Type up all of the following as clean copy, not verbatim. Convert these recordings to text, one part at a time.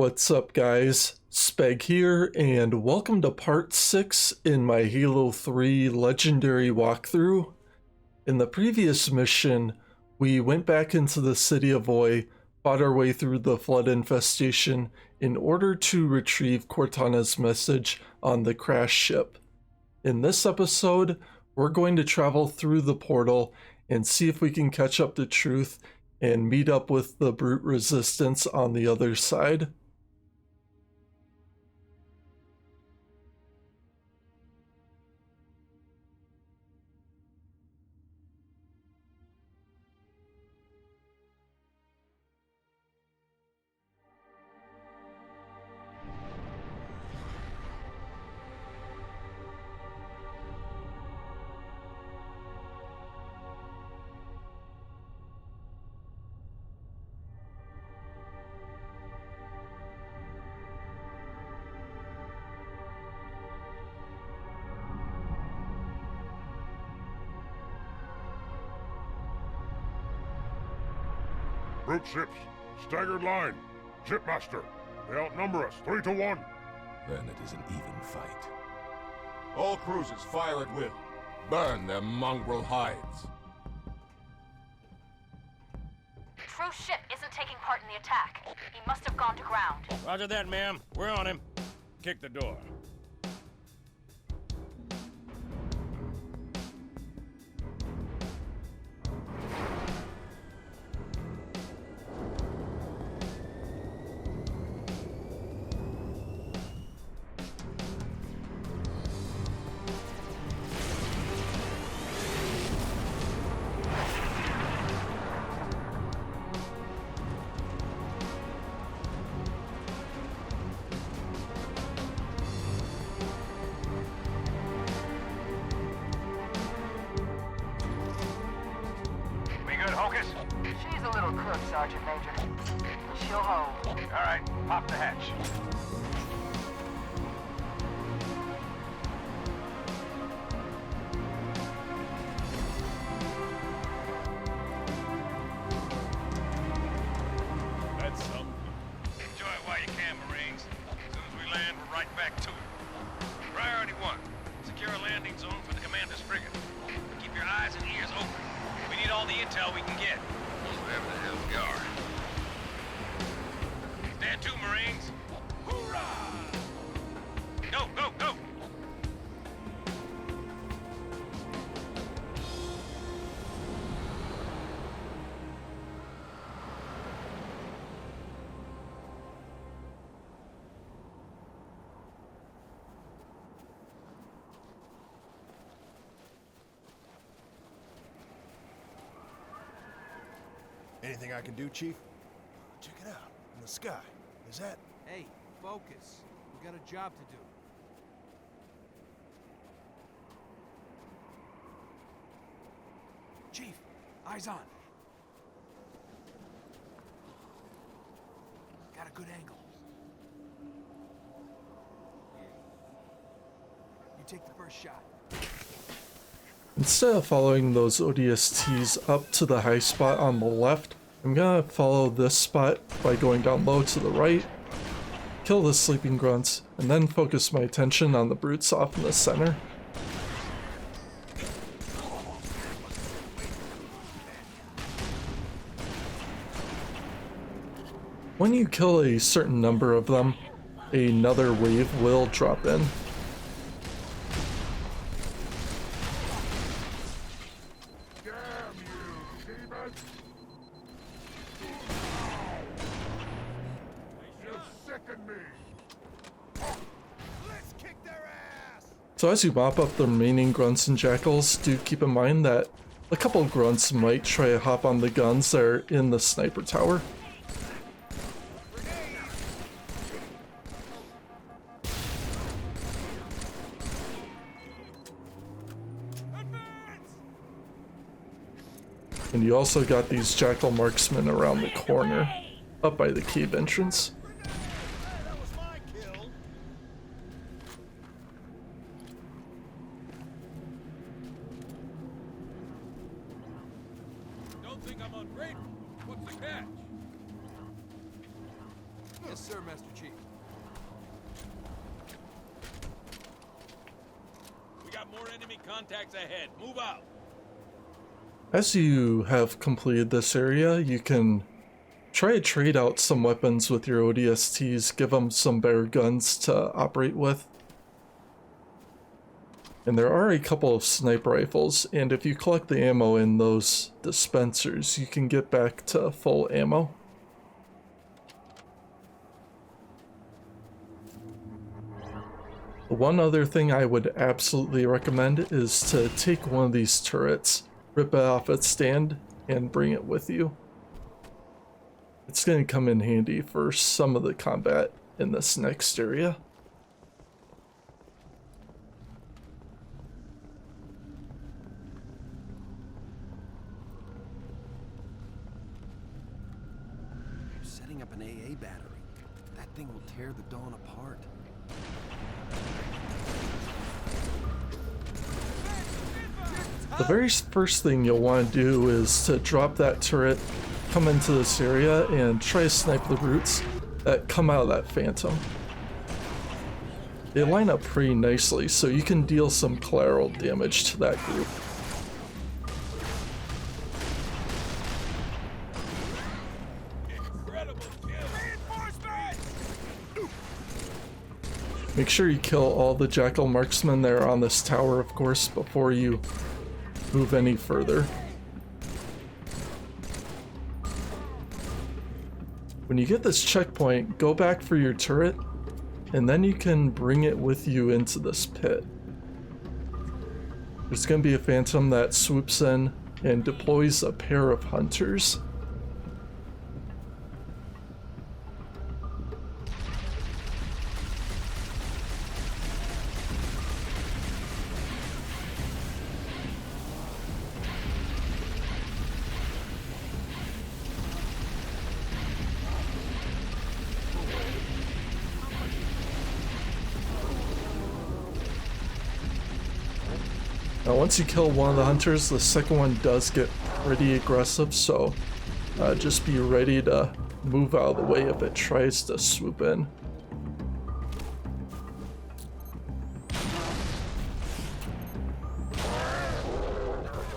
What's up guys, Speg here, and welcome to part 6 in my Halo 3 Legendary walkthrough. In the previous mission, we went back into the city of Oi, fought our way through the flood infestation in order to retrieve Cortana's message on the crash ship. In this episode, we're going to travel through the portal and see if we can catch up to Truth and meet up with the brute resistance on the other side. Brute ships, staggered line. Shipmaster, they outnumber us 3-1. Then it is an even fight. All cruisers fire at will. Burn their mongrel hides. Truth's ship isn't taking part in the attack. He must have gone to ground. Roger that, ma'am. We're on him. Kick the door. She's a little crook, Sergeant Major. She'll hold. All right, pop the hatch. That's something. Enjoy it while you can, Marines. As soon as we land, we're right back to it. Priority 1, secure a landing zone for the commander's frigate. Keep your eyes and ears open. We need all the intel we can get. Whatever the hell we are. Stand to, Marines. Hoorah! Go, go, go! Anything I can do, Chief? Check it out. In the sky. Is that... Hey, focus. We got a job to do. Chief, eyes on. Got a good angle. You take the first shot. Instead of following those ODSTs up to the high spot on the left, I'm gonna follow this spot by going down low to the right, kill the sleeping grunts, and then focus my attention on the brutes off in the center. When you kill a certain number of them, another wave will drop in. So as you mop up the remaining grunts and jackals, do keep in mind that a couple of grunts might try to hop on the guns that are in the sniper tower. And you also got these jackal marksmen around the corner, up by the cave entrance. Don't think I'm ungrateful. What's the catch? Yes, sir, Master Chief. We got more enemy contacts ahead. Move out. As you have completed this area, you can try to trade out some weapons with your ODSTs, give them some better guns to operate with. And there are a couple of sniper rifles, and if you collect the ammo in those dispensers, you can get back to full ammo. One other thing I would absolutely recommend is to take one of these turrets, rip it off its stand, and bring it with you. It's going to come in handy for some of the combat in this next area. Setting up an AA battery. That thing will tear the Dawn apart. The very first thing you'll want to do is to drop that turret, come into this area, and try to snipe the brutes that come out of that phantom. They line up pretty nicely, so you can deal some collateral damage to that group. Make sure you kill all the jackal marksmen that are on this tower, of course, before you move any further. When you get this checkpoint, go back for your turret, and then you can bring it with you into this pit. There's going to be a phantom that swoops in and deploys a pair of hunters. Now once you kill one of the hunters, the second one does get pretty aggressive, so just be ready to move out of the way if it tries to swoop in.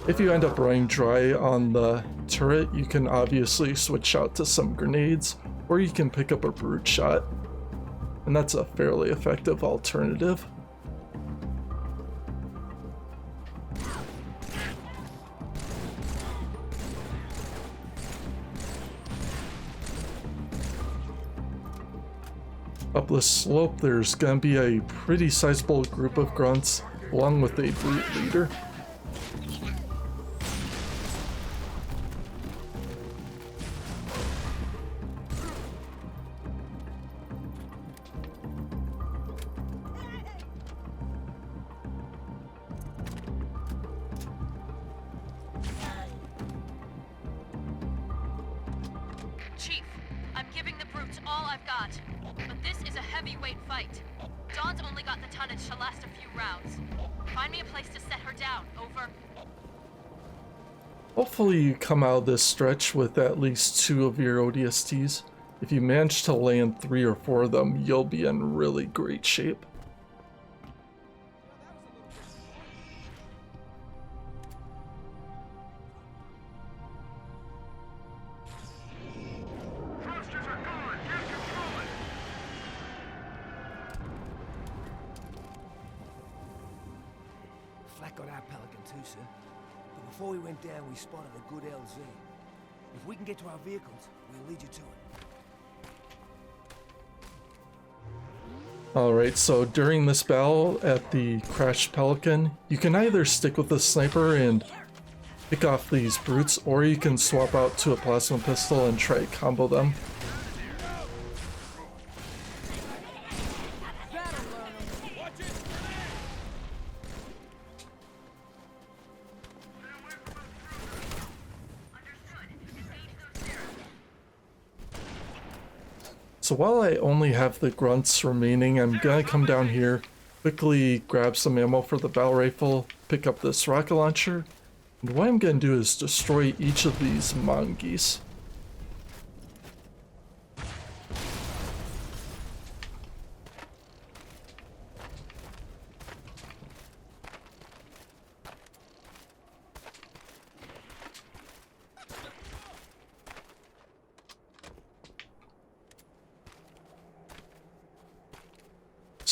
If you end up running dry on the turret, you can obviously switch out to some grenades, or you can pick up a brute shot, and that's a fairly effective alternative. Up this slope, there's gonna be a pretty sizable group of grunts, along with a brute leader. Chief, I'm giving the brutes all I've got. But this is a heavyweight fight. Dawn's only got the tonnage to last a few rounds. Find me a place to set her down. Over. Hopefully you come out of this stretch with at least 2 of your ODSTs. If you manage to land 3 or 4 of them, you'll be in really great shape. Flak got our Pelican too, sir. But before we went down, we spotted a good LZ. If we can get to our vehicles, we'll lead you to it. Alright, so during this battle at the crashed Pelican, you can either stick with the sniper and pick off these brutes, or you can swap out to a plasma pistol and try to combo them. So while I only have the grunts remaining, I'm gonna come down here, quickly grab some ammo for the battle rifle, pick up this rocket launcher, and what I'm gonna do is destroy each of these mongoose.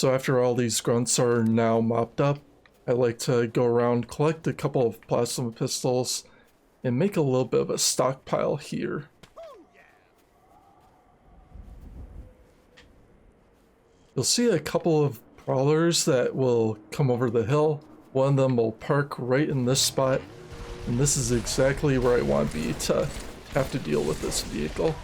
So after all these grunts are now mopped up, I like to go around, collect a couple of plasma pistols, and make a little bit of a stockpile here. You'll see a couple of prowlers that will come over the hill. One of them will park right in this spot, and this is exactly where I want to be to have to deal with this vehicle.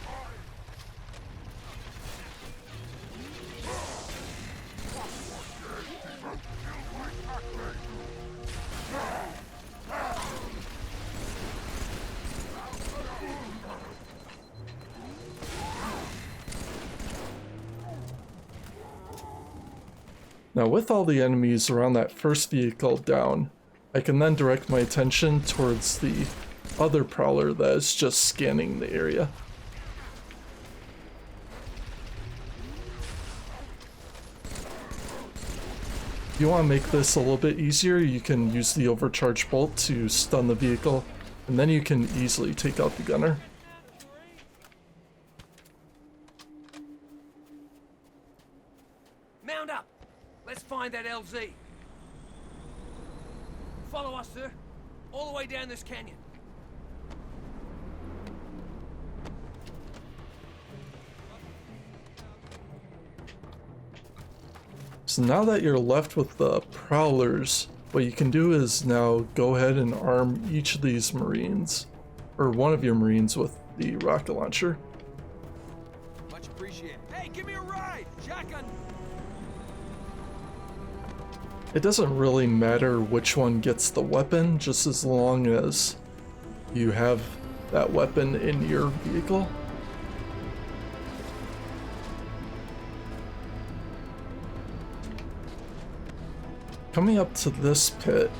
Now with all the enemies around that first vehicle down, I can then direct my attention towards the other prowler that is just scanning the area. If you want to make this a little bit easier, you can use the overcharge bolt to stun the vehicle, and then you can easily take out the gunner. Mount up! Let's find that LZ. Follow us, sir. All the way down this canyon. So now that you're left with the prowlers, what you can do is now go ahead and arm each of these marines, or one of your marines, with the rocket launcher. Much appreciated. Hey, give me a ride! Shotgun! It doesn't really matter which one gets the weapon, just as long as you have that weapon in your vehicle. Coming up to this pit,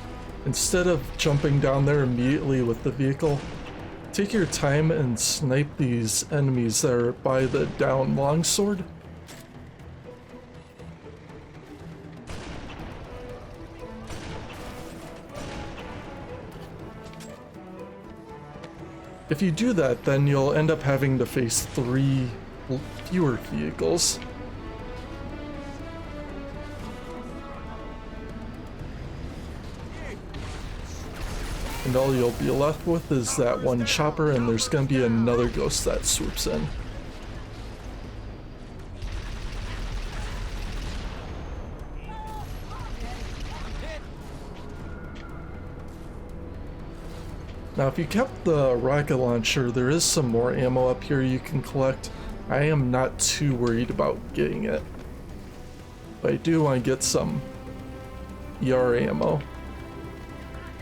instead of jumping down there immediately with the vehicle, take your time and snipe these enemies that are by the down longsword. If you do that, then you'll end up having to face 3 fewer vehicles. And all you'll be left with is that one chopper, and there's gonna be another ghost that swoops in. Now if you kept the rocket launcher, there is some more ammo up here you can collect. I am not too worried about getting it, but I do want to get some ER ammo.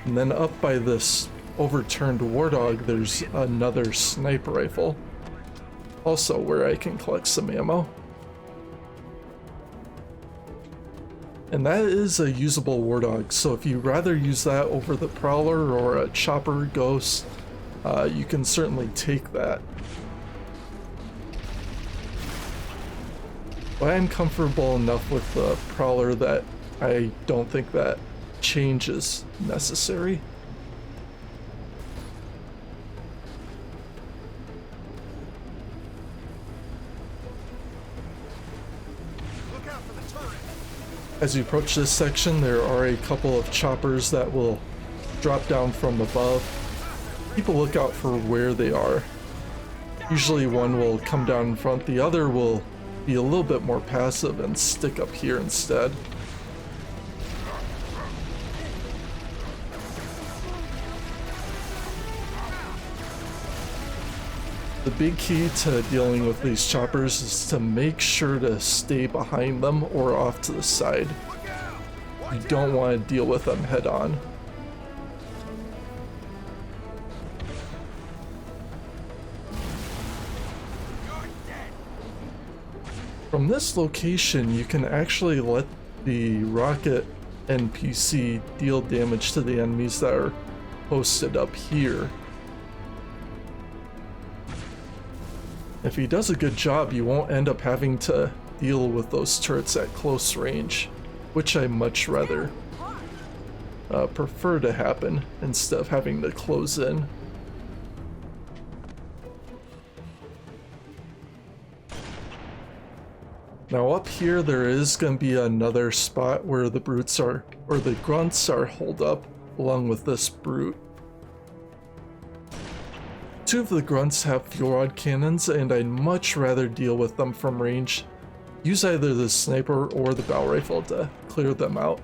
And then up by this overturned Wardog, there's another sniper rifle, also where I can collect some ammo. And that is a usable Wardog, so if you rather use that over the Prowler or a Chopper Ghost, you can certainly take that. But I'm comfortable enough with the Prowler that I don't think that change is necessary. As you approach this section, there are a couple of choppers that will drop down from above. Keep a lookout for where they are. Usually one will come down in front, the other will be a little bit more passive and stick up here instead. The big key to dealing with these choppers is to make sure to stay behind them or off to the side. You don't want to deal with them head on. From this location, you can actually let the rocket NPC deal damage to the enemies that are posted up here. If he does a good job, you won't end up having to deal with those turrets at close range, which I much rather prefer to happen instead of having to close in. Now up here there is going to be another spot where the brutes are, or the grunts are holed up along with this brute. Two of the grunts have fuel rod cannons, and I'd much rather deal with them from range. Use either the sniper or the bow rifle to clear them out.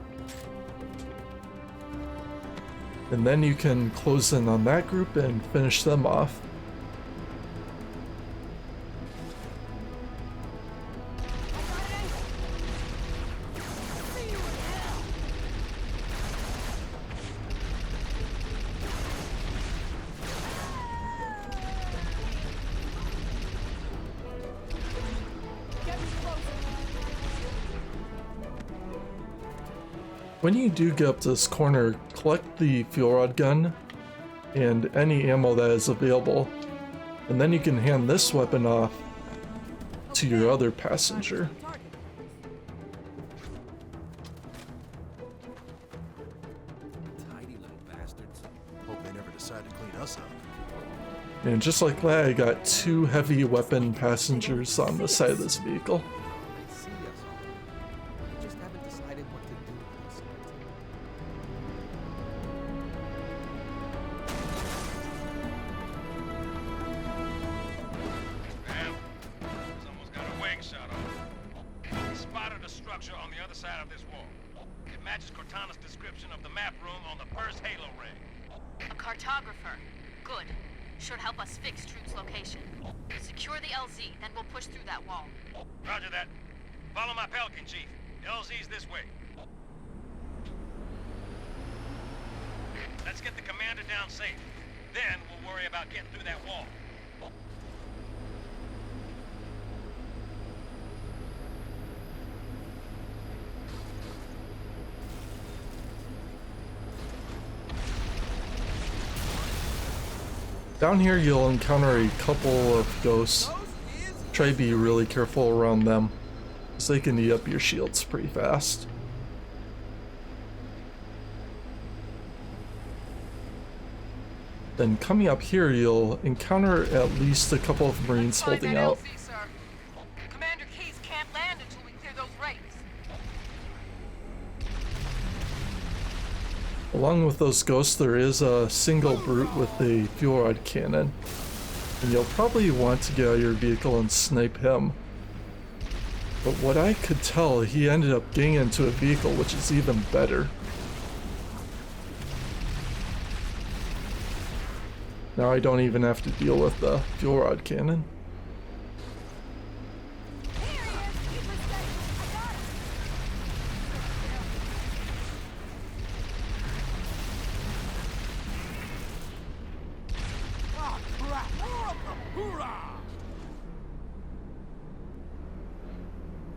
And then you can close in on that group and finish them off. When you do get up to this corner, collect the fuel rod gun and any ammo that is available, and then you can hand this weapon off to your other passenger. Tidy little bastards. Hope they never decide to clean us up. And just like that, I got two heavy weapon passengers on the side of this vehicle. They see us all. They just haven't decided what to do with us yet. Well, someone's got a wing shot off. We spotted a structure on the other side of this wall. It matches Cortana's description of the map room on the first Halo ring. A cartographer. Good. Should help us fix Truth's location. Secure the LZ, then we'll push through that wall. Roger that. Follow my Pelican, Chief. LZ's this way. Let's get the commander down safe. Then we'll worry about getting through that wall. Down here you'll encounter a couple of ghosts. Try to be really careful around them, because they can eat up your shields pretty fast. Then coming up here you'll encounter at least a couple of Marines holding out. Commander Keyes can't land until we clear those wraiths. Along with those ghosts there is a single brute with a fuel rod cannon, and you'll probably want to get out of your vehicle and snipe him. But what I could tell, he ended up getting into a vehicle, which is even better. Now I don't even have to deal with the fuel rod cannon.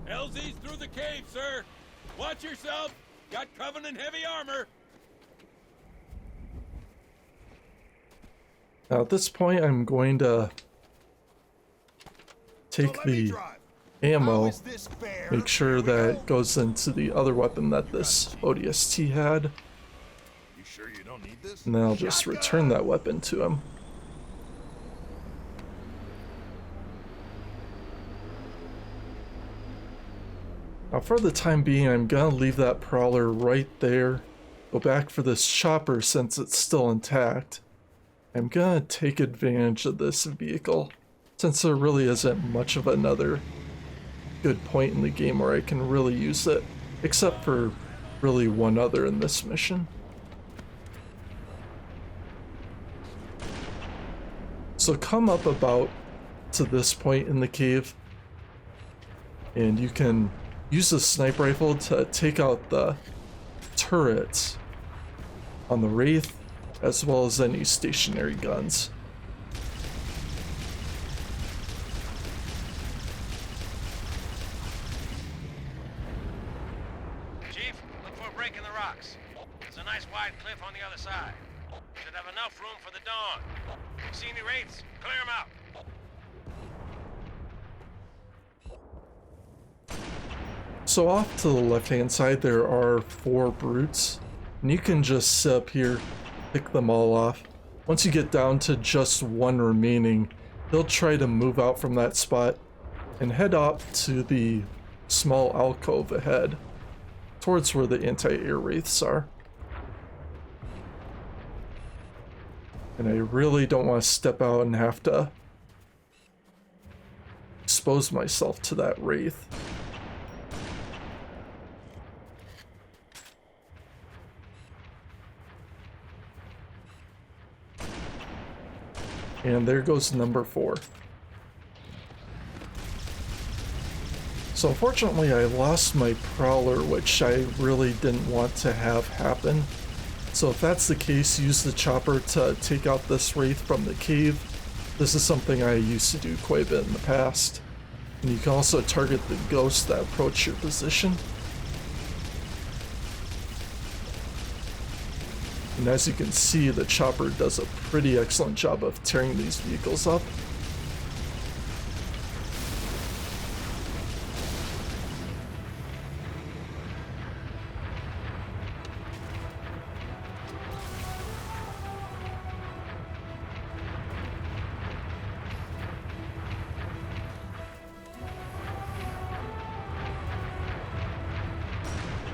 LZ's through the cave, sir. Watch yourself. Got Covenant heavy armor. Now at this point I'm going to take the ammo, make sure that it goes into the other weapon that this ODST had, You sure you don't need this? and then I'll just return that weapon to him. Now for the time being, I'm gonna leave that prowler right there, go back for this chopper since it's still intact. I'm gonna take advantage of this vehicle, since there really isn't much of another good point in the game where I can really use it, except for really one other in this mission. So come up about to this point in the cave, and you can use the sniper rifle to take out the turrets on the Wraith, as well as any stationary guns. Chief, look for a break in the rocks. There's a nice wide cliff on the other side. Should have enough room for the dawn. See any wraiths? Clear them out. So off to the left-hand side there are 4 brutes, and you can just sit up here, pick them all off. Once you get down to just one remaining, he'll try to move out from that spot and head up to the small alcove ahead, towards where the anti-air wraiths are. And I really don't want to step out and have to expose myself to that wraith. And there goes number 4. So unfortunately I lost my prowler, which I really didn't want to have happen. So if that's the case, use the chopper to take out this wraith from the cave. This is something I used to do quite a bit in the past. And you can also target the ghosts that approach your position. And as you can see, the chopper does a pretty excellent job of tearing these vehicles up.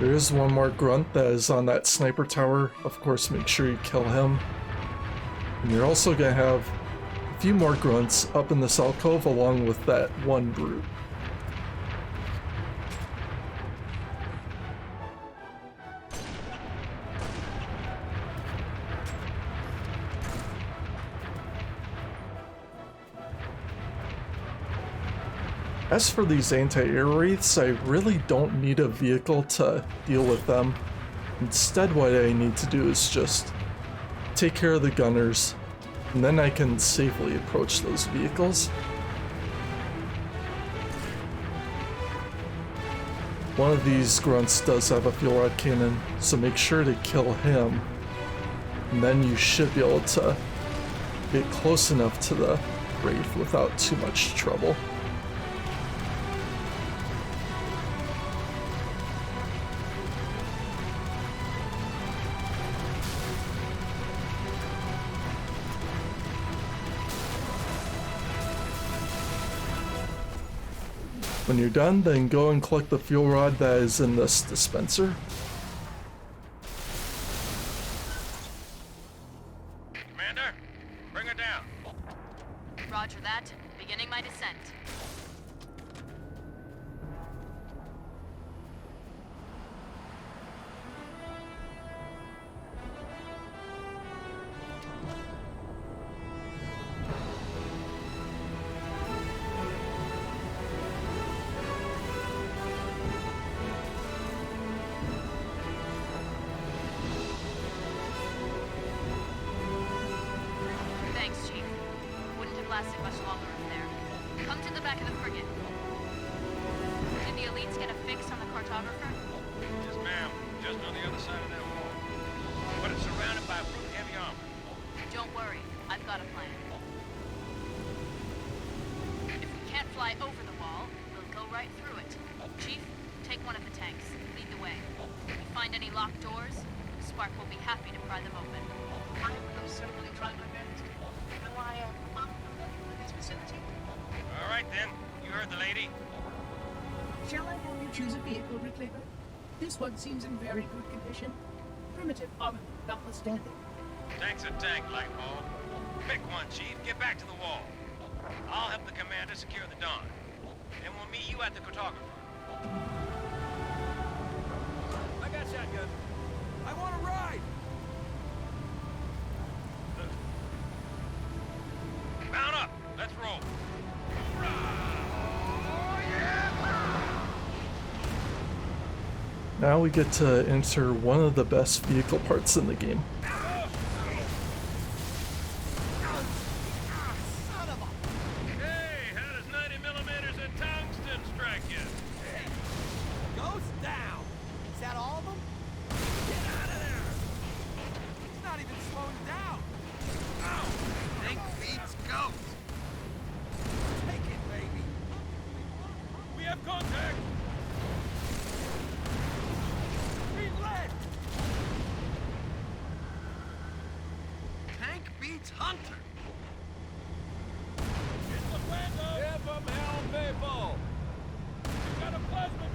There is one more grunt that is on that sniper tower. Of course, make sure you kill him. And you're also going to have a few more grunts up in this alcove along with that one brute. As for these anti-air wraiths, I really don't need a vehicle to deal with them. Instead, what I need to do is just take care of the gunners, and then I can safely approach those vehicles. One of these grunts does have a fuel rod cannon, so make sure to kill him, and then you should be able to get close enough to the wraith without too much trouble. When you're done, then go and collect the fuel rod that is in this dispenser. Commander, bring her down. Roger that. Beginning my descent. Thanks, Chief. Wouldn't have lasted much longer in there. Come to the back of the frigate. Did the elites get a fix on the cartographer? Yes, ma'am. Just on the other side of that wall. But it's surrounded by brute heavy armor. Don't worry, I've got a plan. If we can't fly over the wall, we'll go right through it. Chief, take one of the tanks. Lead the way. If you find any locked doors, Spark will be happy to pry them open. I will certainly try my best. Will I, this facility? All right, then. You heard the lady. Shall I help you choose a vehicle, Reclaimer? This one seems in very good condition. Primitive armor, notwithstanding. Tank's a tank, Lightball. Pick one, Chief. Get back to the wall. I'll help the commander secure the Dawn. Then we'll meet you at the cartographer. I got shotgun. I want to ride! Mount up. Let's roll. Now we get to enter one of the best vehicle parts in the game. Hey, how does 90 millimeters of tungsten strike you? Ghost down! Is that all of them? Get out of there! He's not even slowing down! Ow! Think beats ghost! Take it, baby! We have contact. Relet! Tank beats Hunter! It's the Phantom. Give 'em hell, people! We've got a plasma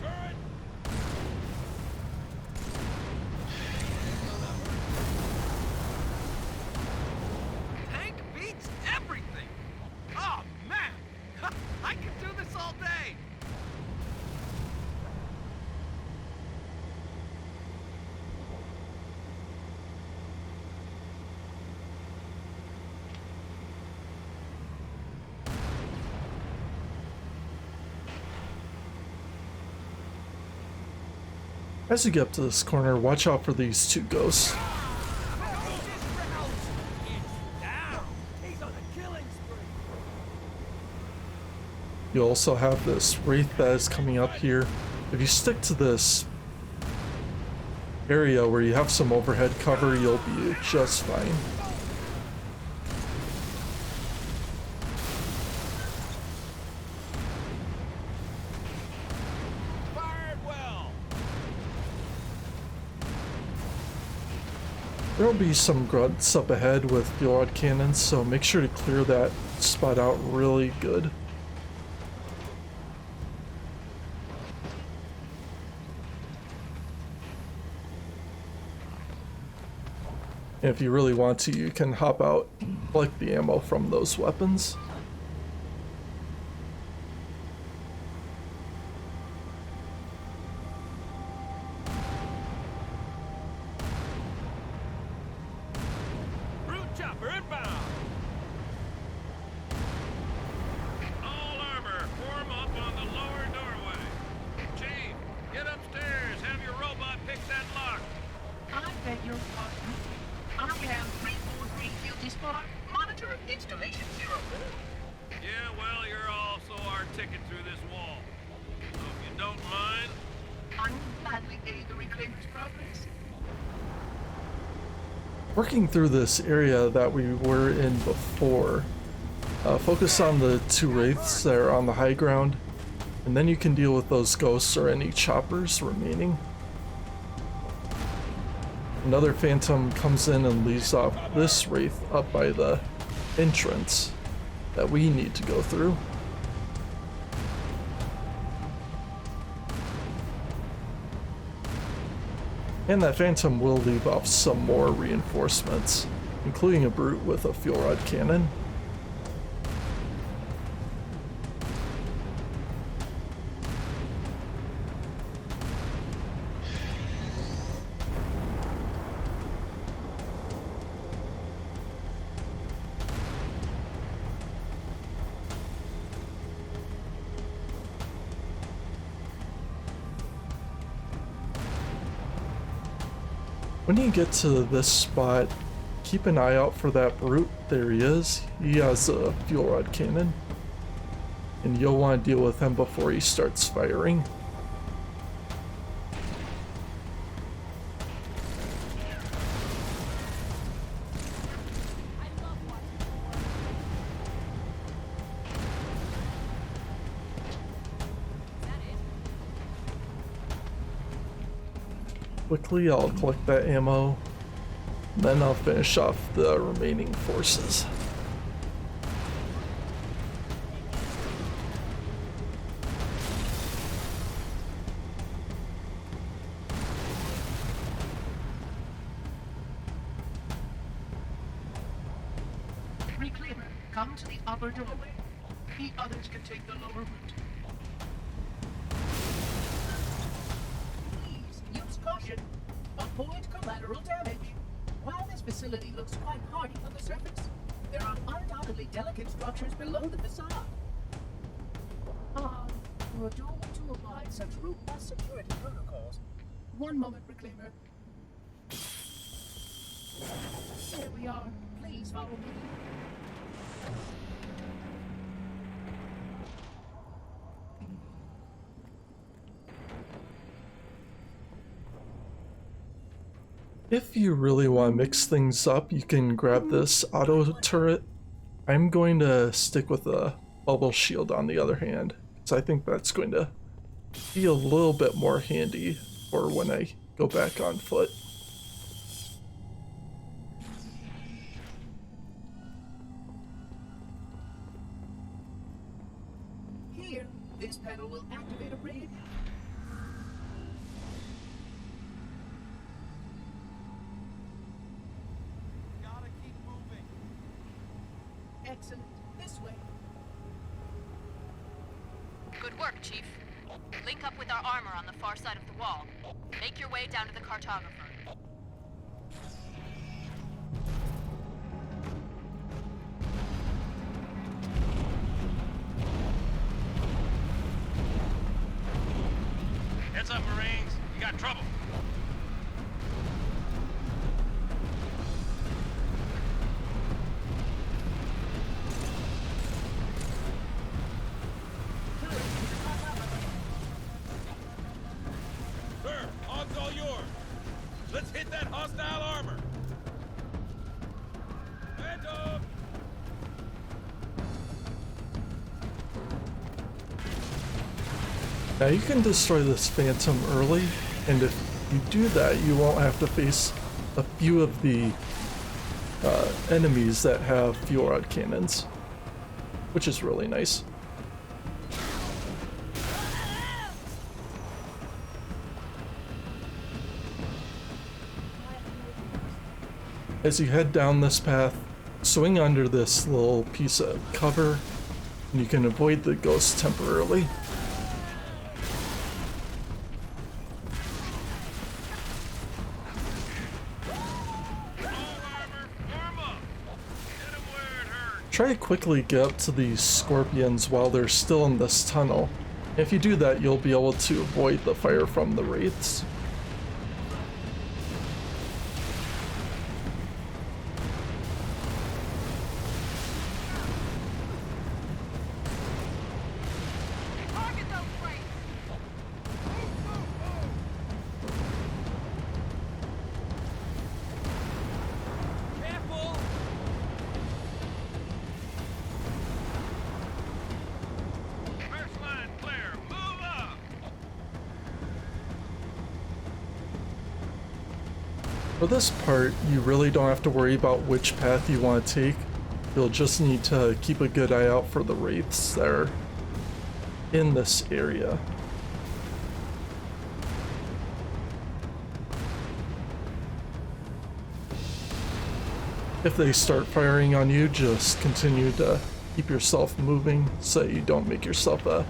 As you get up to this corner, watch out for these two ghosts. You also have this wraith that is coming up here. If you stick to this area where you have some overhead cover, you'll be just fine. There'll be some grunts up ahead with fuel rod cannons, so make sure to clear that spot out really good. And if you really want to, you can hop out and collect the ammo from those weapons. Brute chopper inbound! All armor, form up on the lower doorway. Chief, get upstairs, have your robot pick that lock. I beg your pardon. I am 343 Guilty Spot, monitor of installation 04. Yeah, well, you're also our ticket through this wall. So if you don't mind... I will gladly aid the Reclaimer's progress. Working through this area that we were in before, focus on the two wraiths that are on the high ground, and then you can deal with those ghosts or any choppers remaining. Another phantom comes in and leaves off this wraith up by the entrance that we need to go through. And that phantom will leave off some more reinforcements, including a brute with a fuel rod cannon. When you get to this spot, keep an eye out for that brute. There he is. He has a fuel rod cannon. And you'll want to deal with him before he starts firing. Quickly, I'll collect that ammo, then I'll finish off the remaining forces. Reclaimer, come to the upper doorway. The others can take the lower route. Use caution. Avoid collateral damage. While this facility looks quite hardy on the surface, there are undoubtedly delicate structures below the facade. For a doorway to abide such robust security protocols. One moment, Reclaimer. Here we are. Please follow me. If you really want to mix things up, you can grab this auto turret. I'm going to stick with a bubble shield on the other hand, because I think that's going to be a little bit more handy for when I go back on foot. Here, this panel will activate a raid. Excellent. This way. Good work, Chief. Link up with our armor on the far side of the wall. Make your way down to the cartographer. Heads up, Marines. You got trouble. Now you can destroy this Phantom early, and if you do that, you won't have to face a few of the enemies that have fuel rod cannons, which is really nice. As you head down this path, swing under this little piece of cover, and you can avoid the ghosts temporarily. Try to quickly get up to these scorpions while they're still in this tunnel. If you do that, you'll be able to avoid the fire from the wraiths. For this part, you really don't have to worry about which path you want to take. You'll just need to keep a good eye out for the wraiths that are in this area. If they start firing on you, just continue to keep yourself moving so you don't make yourself a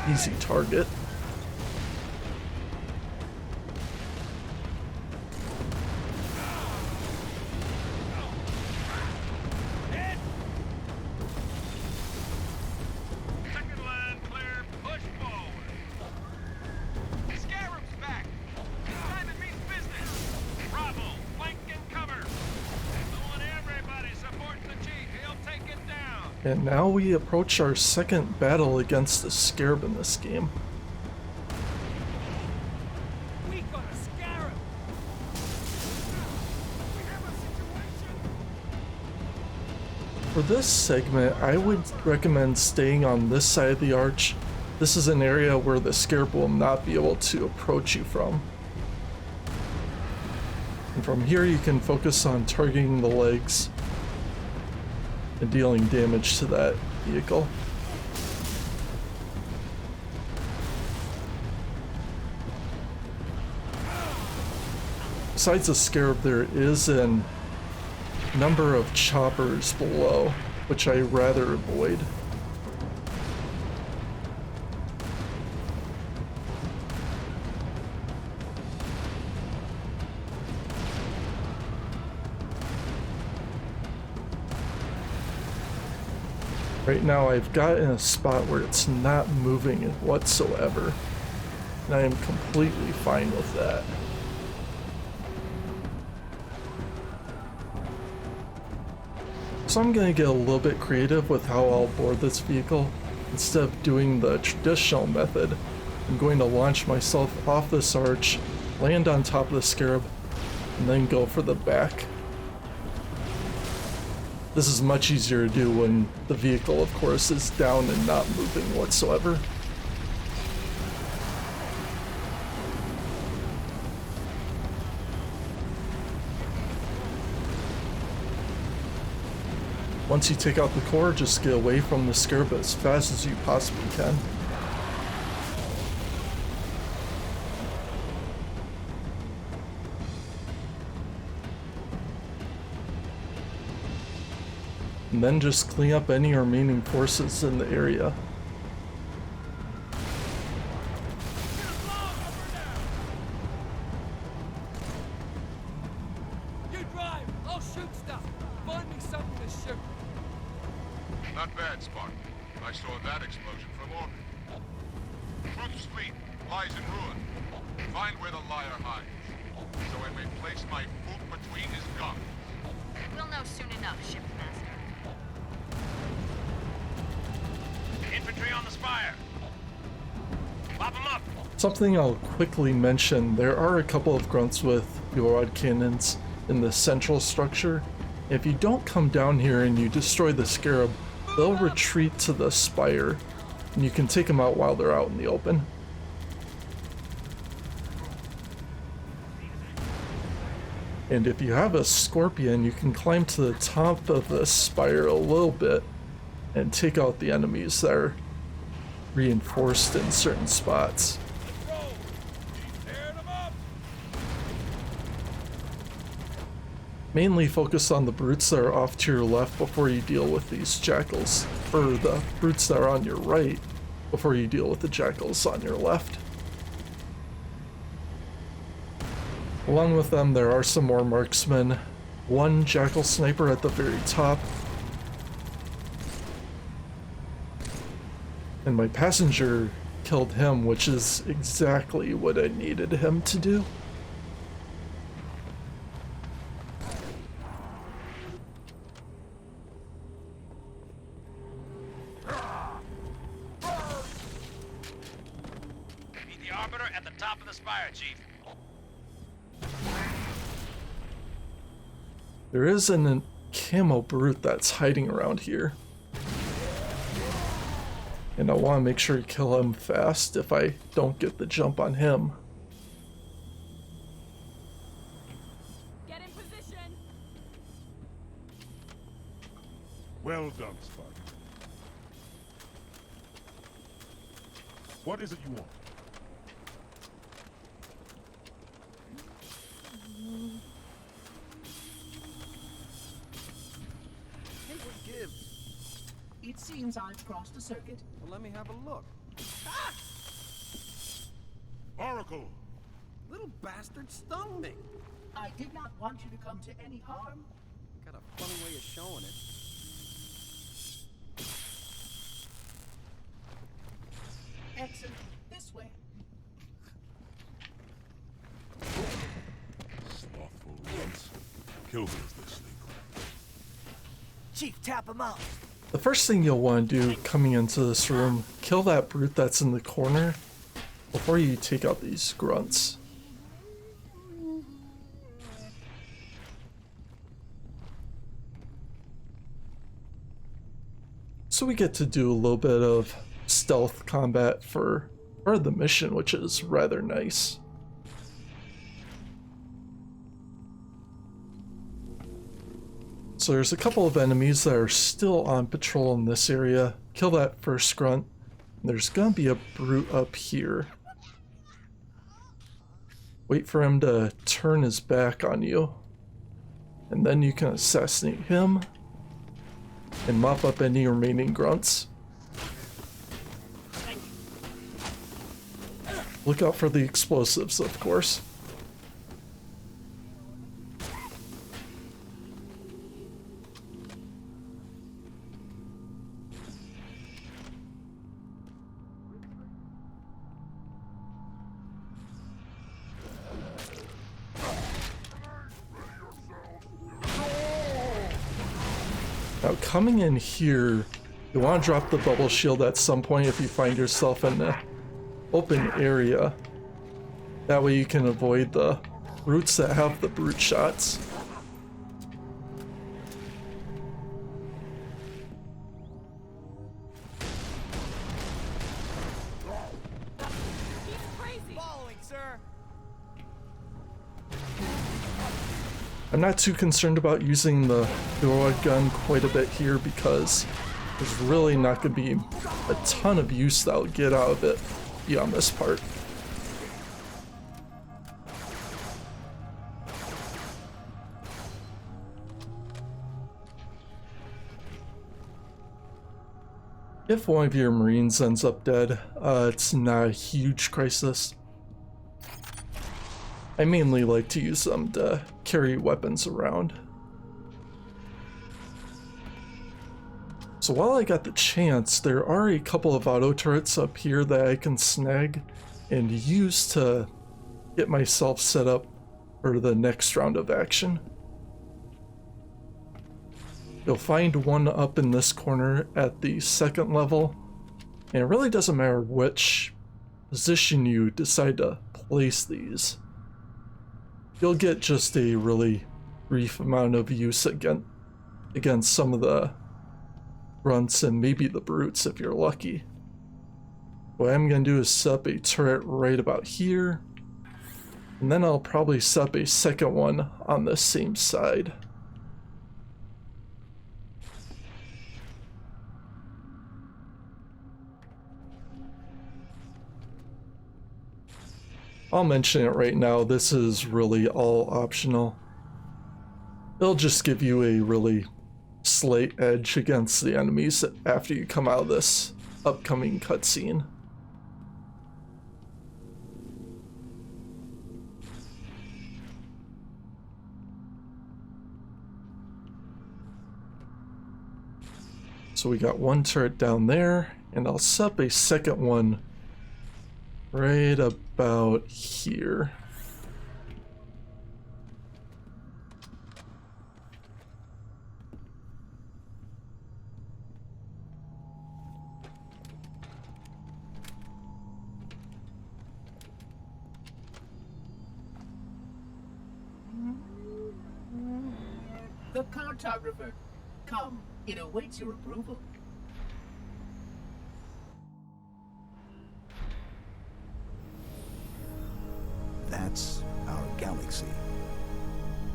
easy target. And now we approach our second battle against the Scarab in this game. We got a Scarab. We have a situation. For this segment, I would recommend staying on this side of the arch. This is an area where the Scarab will not be able to approach you from. And from here you can focus on targeting the legs and dealing damage to that vehicle. Besides the Scarab, there is a number of choppers below, which I rather avoid. Right now I've got in a spot where it's not moving whatsoever, and I am completely fine with that. So I'm going to get a little bit creative with how I'll board this vehicle. Instead of doing the traditional method, I'm going to launch myself off this arch, land on top of the Scarab, and then go for the back. This is much easier to do when the vehicle, of course, is down and not moving whatsoever. Once you take out the core, just get away from the Scarab as fast as you possibly can. And then just clean up any remaining forces in the area. You drive, I'll shoot stuff. Find me something to shoot. Not bad, Spartan. I saw that explosion from orbit. Truth's fleet lies in ruin. Find where the liar hides, so I may place my boot between his gums. We'll know soon enough, Shipmaster. Infantry on the spire. Pop 'em up. Something I'll quickly mention, there are a couple of grunts with fuel rod cannons in the central structure. If you don't come down here and you destroy the Scarab, they'll retreat to the spire, and you can take them out while they're out in the open. And if you have a scorpion, you can climb to the top of the spire a little bit and take out the enemies that are reinforced in certain spots. Mainly focus on the brutes that are off to your left before you deal with these jackals, or the brutes that are on your right before you deal with the jackals on your left. Along with them, there are some more marksmen. One jackal sniper at the very top. And my passenger killed him, which is exactly what I needed him to do. Meet the arbiter at the top of the spire, Chief. There is a camo brute that's hiding around here. And I want to make sure to kill him fast if I don't get the jump on him. Get in position. Well done, Spike. What is it you want? Hey, what gives? It seems I've crossed a circuit. Well, let me have a look. Oracle! Little bastard stung me. I did not want you to come to any harm. Got a funny way of showing it. Excellent. This way. Slothful runts. Kill them as they sleep. Chief, tap him out. The first thing you'll want to do coming into this room, kill that brute that's in the corner before you take out these grunts. So we get to do a little bit of stealth combat for part of the mission, which is rather nice. So there's a couple of enemies that are still on patrol in this area. Kill that first grunt. There's gonna be a brute up here. Wait for him to turn his back on you. And then you can assassinate him and mop up any remaining grunts. Look out for the explosives, of course. Now coming in here, you want to drop the bubble shield at some point if you find yourself in an open area. That way you can avoid the brutes that have the brute shots. Following, sir. I'm not too concerned about using the dual gun quite a bit here because there's really not going to be a ton of use that I'll get out of it beyond this part. If one of your Marines ends up dead, it's not a huge crisis. I mainly like to use them to carry weapons around. So while I got the chance, there are a couple of auto turrets up here that I can snag and use to get myself set up for the next round of action. You'll find one up in this corner at the second level, and it really doesn't matter which position you decide to place these. You'll get just a really brief amount of use against some of the grunts and maybe the brutes if you're lucky. What I'm going to do is set up a turret right about here, And then I'll probably set up a second one on the same side. I'll mention it right now, this is really all optional. It'll just give you a really slight edge against the enemies after you come out of this upcoming cutscene. So we got one turret down there, and I'll set up a second one right about here. The cartographer. Come, it awaits your approval. That's our galaxy.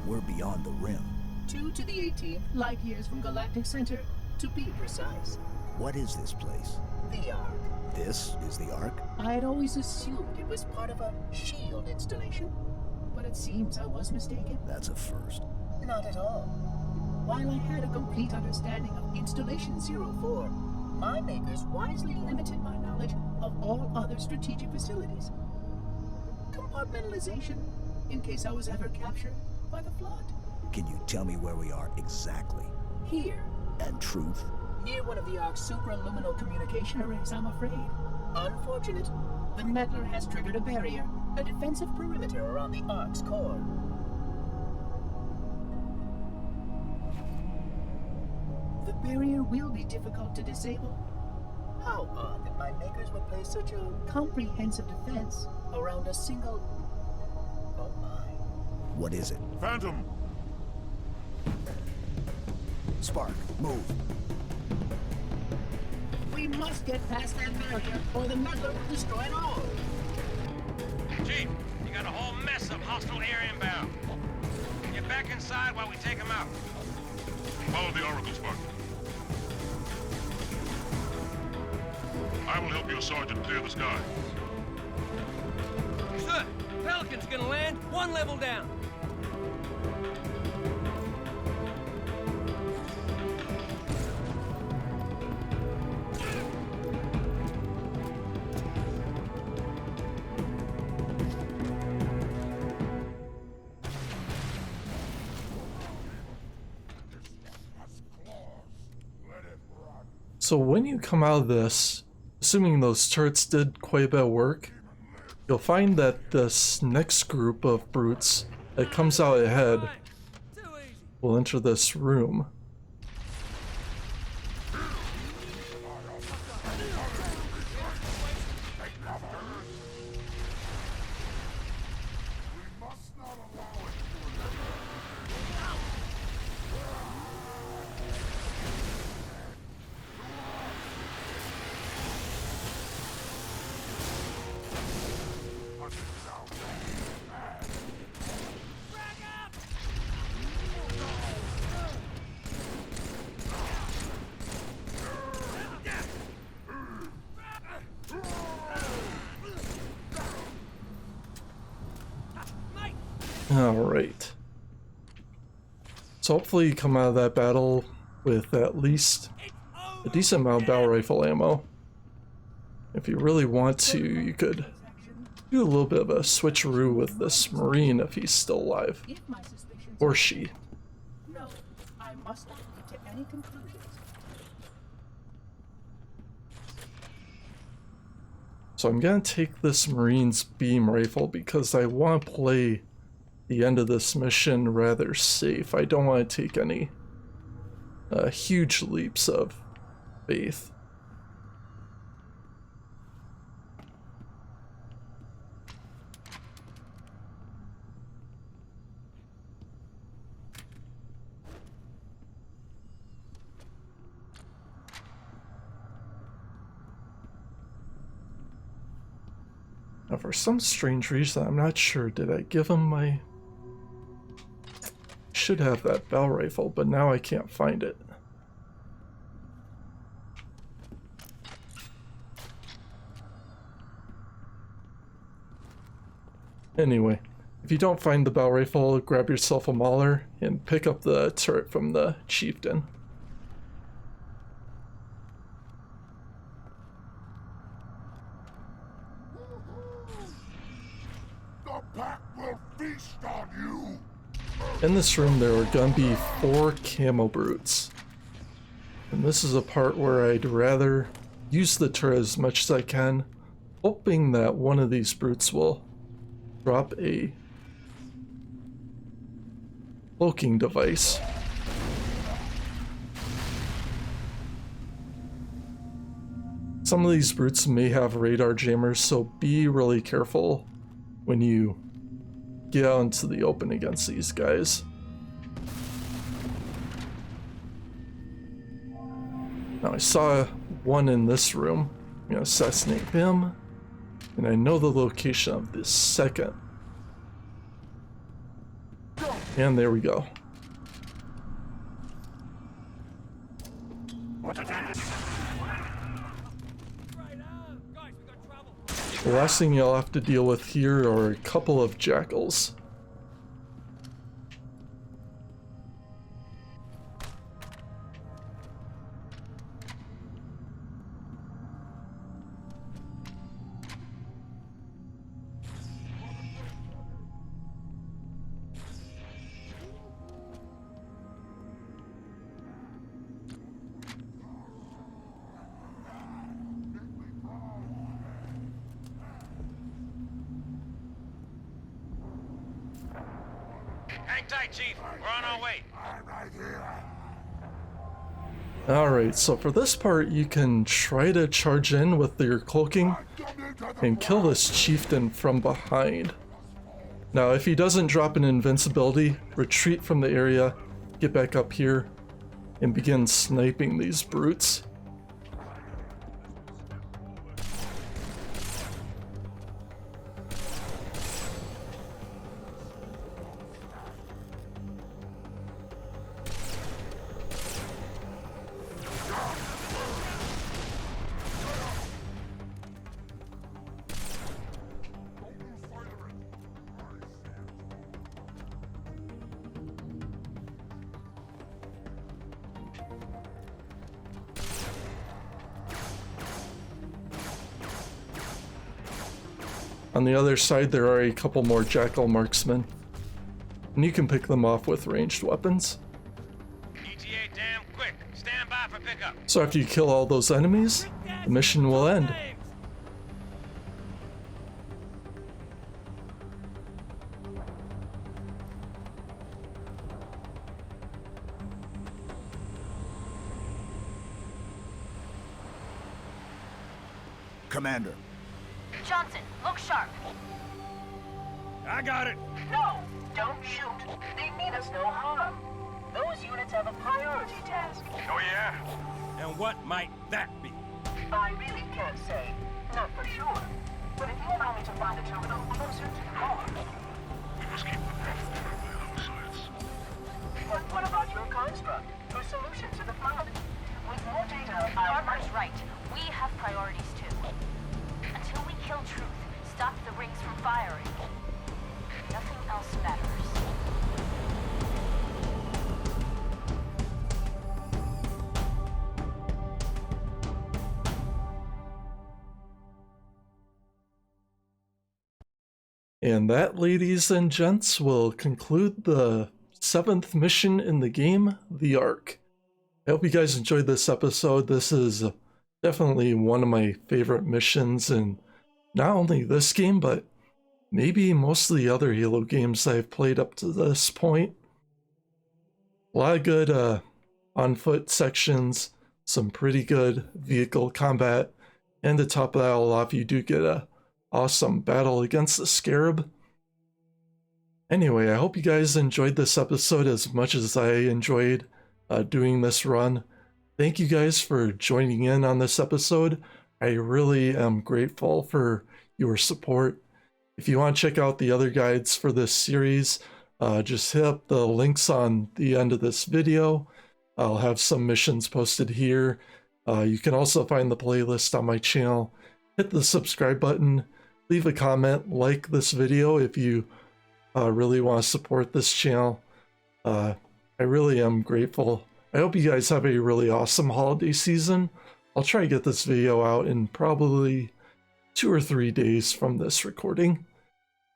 We're beyond the rim. 2 to the 18th, light years from Galactic Center, to be precise. What is this place? The Ark. This is the Ark? I had always assumed it was part of a shield installation, but it seems I was mistaken. That's a first. Not at all. While I had a complete understanding of Installation 04, my makers wisely limited my knowledge of all other strategic facilities. Compartmentalization, in case I was ever captured by the Flood. Can you tell me where we are exactly? Here. And truth? Near one of the Ark's supraluminal communication arrays, I'm afraid. Unfortunate. The meddler has triggered a barrier, a defensive perimeter around the Ark's core. The barrier will be difficult to disable. How odd that my makers would place such a comprehensive defense around a single... Oh my. What is it? Phantom! Spark, move. We must get past that barrier, or the meddler will destroy it all. Chief, you got a whole mess of hostile air inbound. Get back inside while we take them out. Follow the Oracle, Spark. I will help you, Sergeant, clear the sky. Sir, Pelican's gonna land 1 level down. So when you come out of this, assuming those turrets did quite a bit of work, you'll find that this next group of brutes that comes out ahead will enter this room. Alright. So hopefully you come out of that battle with at least a decent amount of battle rifle ammo. If you really want to, you could do a little bit of a switcheroo with this Marine if he's still alive. Or she. No, I must not leap to any conclusions. So I'm gonna take this Marine's beam rifle because I want to play the end of this mission rather safe. I don't want to take any huge leaps of faith. Now, for some strange reason, I'm not sure, did I give him my... Should have that bell rifle, but now I can't find it. Anyway, if you don't find the bell rifle, grab yourself a mauler and pick up the turret from the chieftain. The pack will feast on you! In this room there are gonna be 4 camo brutes. And this is a part where I'd rather use the turret as much as I can, hoping that one of these brutes will drop a cloaking device. Some of these brutes may have radar jammers, so be really careful when you get out into the open against these guys. Now I saw one in this room. I'm gonna assassinate him, and I know the location of the second. And there we go. The last thing you'll have to deal with here are a couple of jackals. Hang tight, Chief. We're on our way. I'm right here. Alright, so for this part you can try to charge in with your cloaking and kill this chieftain from behind. Now if he doesn't drop an invincibility, retreat from the area, get back up here, and begin sniping these brutes. On the other side there are a couple more jackal marksmen, and you can pick them off with ranged weapons. ETA damn quick. Stand by for pickup. So after you kill all those enemies, the mission will end. Commander. Johnson, look sharp. I got it. No, don't shoot. They mean us no harm. Those units have a priority task. Oh, yeah? And what might that be? I really can't say. Not for sure. But if you allow me to find the terminal closer to the core. We must keep the path clear by other sides. But what about your construct? Your solution to the problem? With more data, Harper's right. We have priorities too. Until we kill Truth, stop the rings from firing. Nothing else matters. And that, ladies and gents, will conclude the 7th mission in the game, the Ark. I hope you guys enjoyed this episode. This is definitely one of my favorite missions in not only this game, but maybe most of the other Halo games I've played up to this point. A lot of good on-foot sections, some pretty good vehicle combat, and to top that all off, you do get a awesome battle against the Scarab. Anyway, I hope you guys enjoyed this episode as much as I enjoyed doing this run. Thank you guys for joining in on this episode. I really am grateful for your support. If you want to check out the other guides for this series, just hit up the links on the end of this video. I'll have some missions posted here. You can also find the playlist on my channel. Hit the subscribe button, leave a comment, like this video if you really want to support this channel. I really am grateful. I hope you guys have a really awesome holiday season. I'll try to get this video out in probably 2 or 3 days from this recording.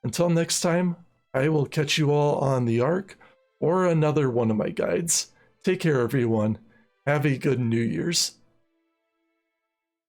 Until next time, I will catch you all on the Ark or another one of my guides. Take care, everyone. Have a good New Year's.